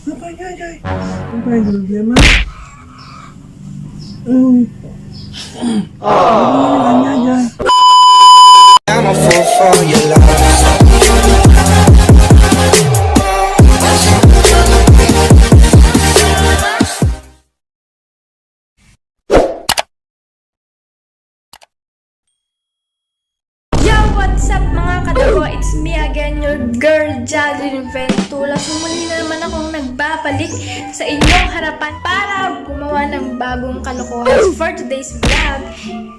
Apa niya, Jay? Apa yung problema? Ano niya, Jay? I'm a fool for your love. Yo! What's up mga kadago? It's me again, your girl, Jadeline Ventula. So muli na naman akong nagbabalik sa inyong harapan para gumawa ng bagong kalokohan. So for today's vlog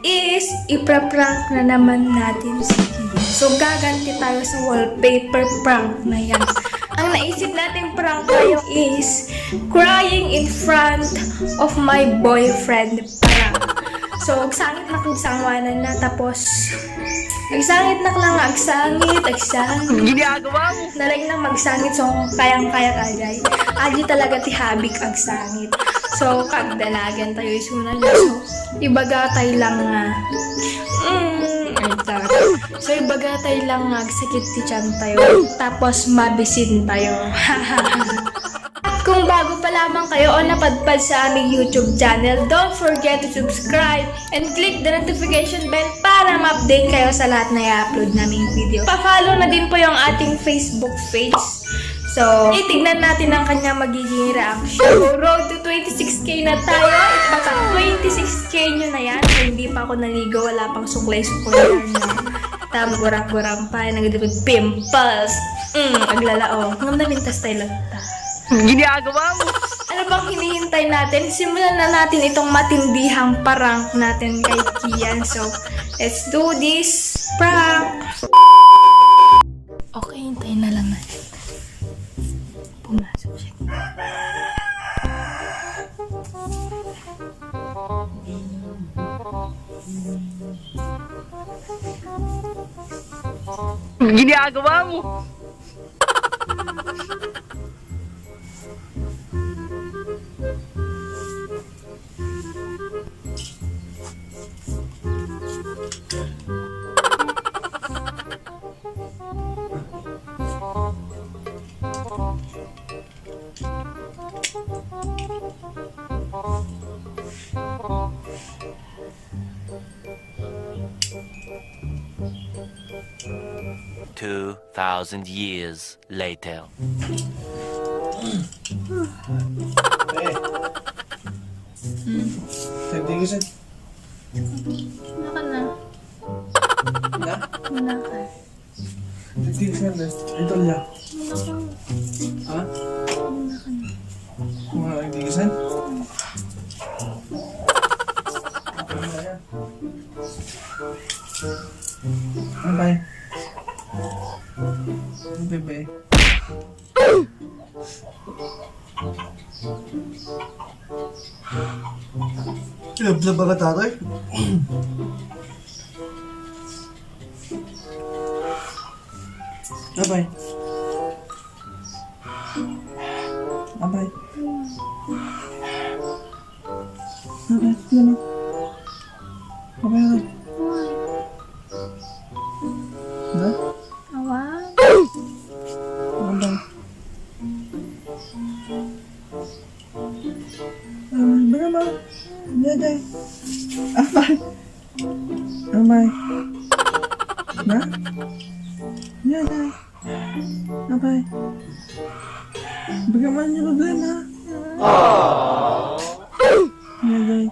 is ipra-prank na naman natin si Kian. So gaganti tayo sa wallpaper prank na yan. Ang naisip natin prank tayo is crying in front of my boyfriend prank. So, agsangit na kung sangwanan na, tapos agsangit na lang, agsangit. Ginagawa mo. Nalag na magsangit, so kayang-kaya kagay. Adi talaga ti habik agsangit. So, kagdalagan tayo isunan. So, ibagatay lang nga. So, ibagatay lang nga, agsakit ti tiyan tayo. Tapos, mabisin tayo. Kung bago pa lamang kayo o napadpad sa aming YouTube channel, don't forget to subscribe and click the notification bell para ma-update kayo sa lahat na i-upload naming video. Pa-follow na din po yung ating Facebook page. So, itignan natin ang kanya magiging reaction. So, road to 26k na tayo. Baka 26k nyo na yan. So, hindi pa ako naligo. Wala pang suklay-suklay na. Gurang-gurang pa. Nagdipid pimples. Aglalao. Ngam na mintas tayo lang. Ginagawa mo. Ano bang hinihintay natin? Simulan na natin itong matindihang prank natin kay Kian. So, let's do this prank! Okay, hintayin na lang natin. Pumasok siya. Ginagawa mo. Two thousand years later. Hindi kasi. Wala ka na. Na? Wala ka. Hindi kasi. Ito niya. Wala ka. Ha? Wala ka na. Mga hindi kasi. Ano ba yun? Ano bebe? Lab-lab ba ka tatay? Abay. Abay. Abay, yun o. Abay, abay. Na? Awan. Abay. Baga ma. Yaday. Abay. Abay. Na? Yaday. Abay. Baga man yung problema. Yaday.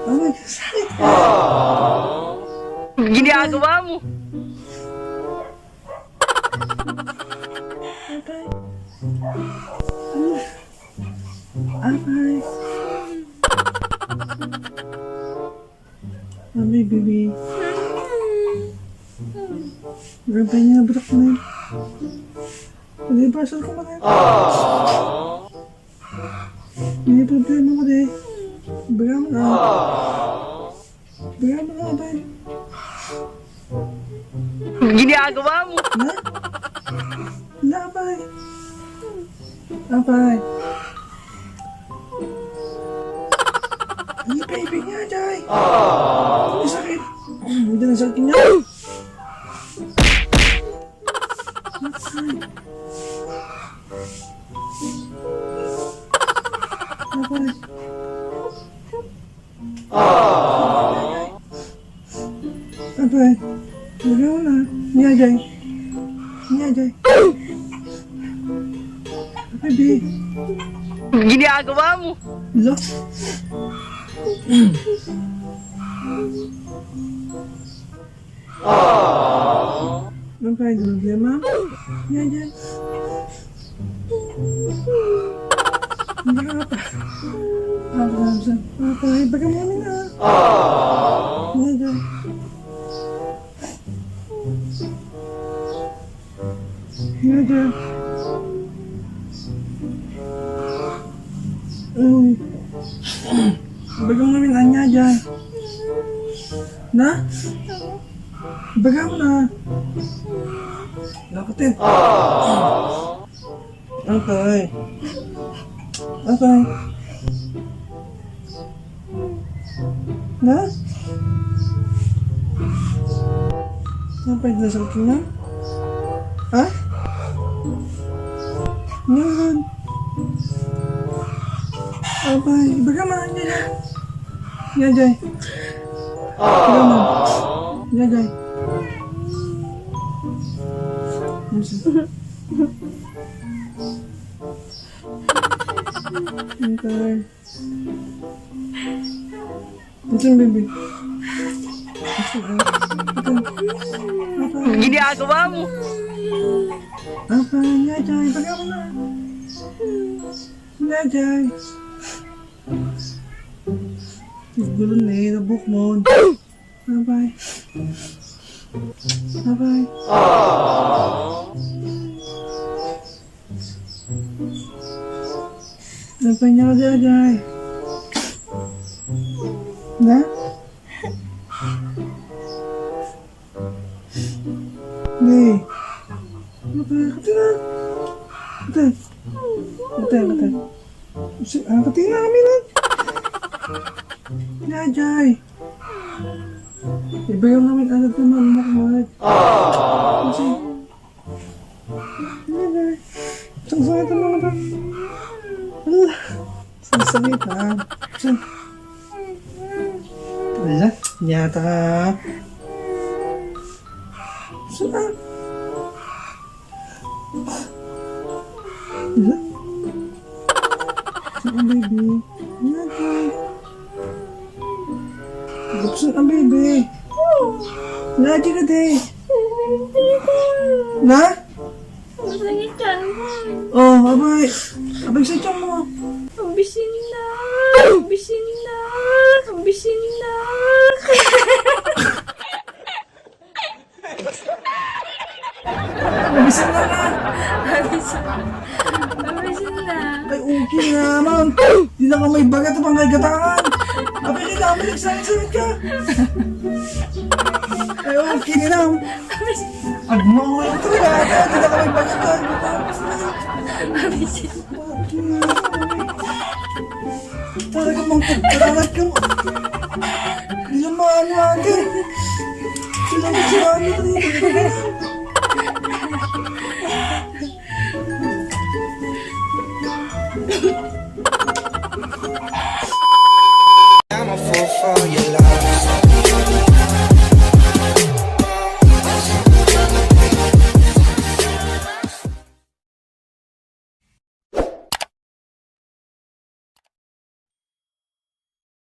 Abay, sakit. Ginagawa mo. Abay. Abay. Abay, baby. Abay niya, butak na yun. Hindi, pasal ko man yun. Hindi problema ko di. Baga mo na. Baga mo na, abay. Ginagawa mo. Na? Na, abay. Abay. Hindi, baby niya, Jai. Hindi sakit. Hindi na sakit niya. Abay. Abay. Abay. Bagaw na. Niyajay. Niyajay. Abay, B. Ginagawa mo. Lo. Abay, problema. Niyajay. Berapa? Apa? Bagaimana? Ya, ya. Ya, ya. Bagaimana nanya aja? Nah? Bagaimana? Dapetin. Okay. Okay. Nah? Sampai di sampingnya? Hah? Nyurun. Apa? Bagaimana ya? Ya, Jay. Bagaimana? Ya, Jay. Okay. Listen, baby. Ginagawa mo. Apa? Ya, Jay. Bagaimana? Ya, Jay. Gulo na eh. Nabuk mo. Bye-bye. Bye-bye. Sampai niya ka, Jay. Na? Hey. Katina. Katina. Katina kami na. Ya, Jay. Ibigay namin agad naman makakawag. Kasi. Ya, Jay. Sangsangit ang mga ba? Sangsangit ha. Saan? Wala. Nyata ka. Saan? Wala. Saan ang baby? Nyata. Buksan ang baby. Lagi ka din. Na? Masakit yan mo. Oh, abay. Abay sa tiyan mo. Ambisin na. Ambisin na. Ambisin na. Nabisan na na. Ambisin na. Ambisin na. Ay, okay naman. Di na ka may bagat at pangay gatangan. Abay, hindi na kami nagsalit ka. Ay, okay na lang. Agmawal ito na. Di na ka may bagat at Ambisin na. okay na. Talaga mong pagkaralat ka mo. Di na maano agad. Sila na sila.